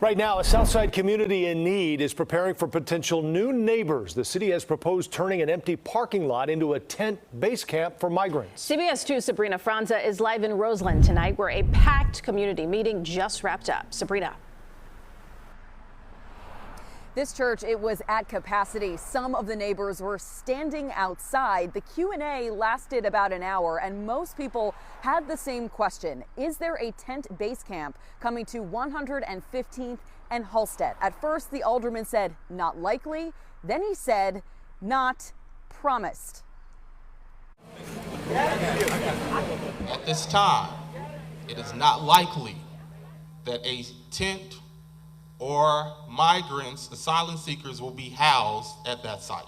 Right now, a Southside community in need is preparing for potential new neighbors. The city has proposed turning an empty parking lot into a tent base camp for migrants. CBS 2's Sabrina Franza is live in Roseland tonight, where a packed community meeting just wrapped up. Sabrina. This church, it was at capacity. Some of the neighbors were standing outside. The Q&A lasted about an hour, and most people had the same question. Is there a tent base camp coming to 115th and Halstead? At first, the alderman said, not likely. Then he said, not promised. At this time, it is not likely that a tent or migrants, asylum seekers, will be housed at that site.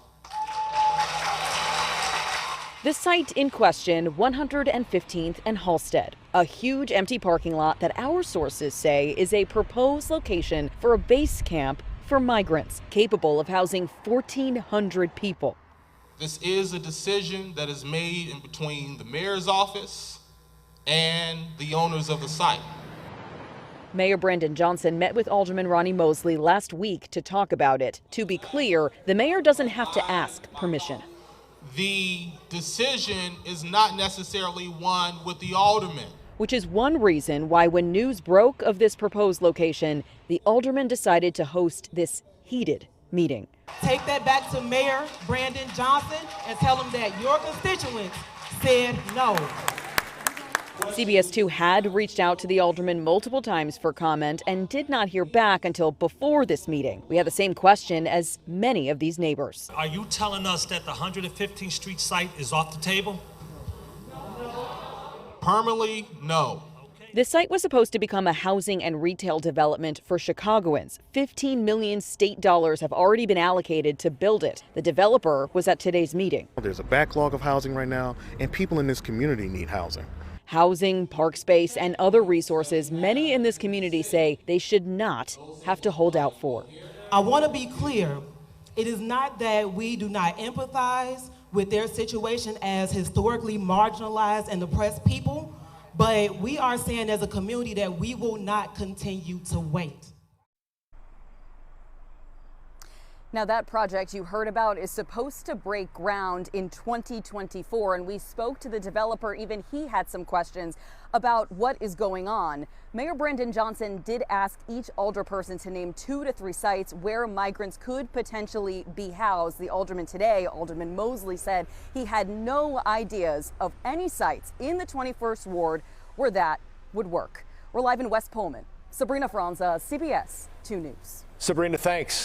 The site in question, 115th and Halstead, a huge empty parking lot that our sources say is a proposed location for a base camp for migrants, capable of housing 1,400 people. This is a decision that is made in between the mayor's office and the owners of the site. Mayor Brandon Johnson met with Alderman Ronnie Mosley last week to talk about it. To be clear, the mayor doesn't have to ask permission. The decision is not necessarily one with the alderman. Which is one reason why when news broke of this proposed location, the alderman decided to host this heated meeting. Take that back to Mayor Brandon Johnson and tell him that your constituents said no. CBS 2 had reached out to the alderman multiple times for comment and did not hear back until before this meeting. We had the same question as many of these neighbors. Are you telling us that the 115th Street site is off the table? Permanently, no. This site was supposed to become a housing and retail development for Chicagoans. $15 million state dollars have already been allocated to build it. The developer was at today's meeting. There's a backlog of housing right now, and people in this community need housing. Housing, park space, and other resources many in this community say they should not have to hold out for. I want to be clear. It is not that we do not empathize with their situation as historically marginalized and oppressed people, but we are saying as a community that we will not continue to wait. Now, that project you heard about is supposed to break ground in 2024, and we spoke to the developer. Even he had some questions about what is going on. Mayor Brandon Johnson did ask each alderperson to name 2 to 3 sites where migrants could potentially be housed. The alderman today, Alderman Mosley, said he had no ideas of any sites in the 21st Ward where that would work. We're live in West Pullman. Sabrina Franza, CBS 2 News. Sabrina, thanks.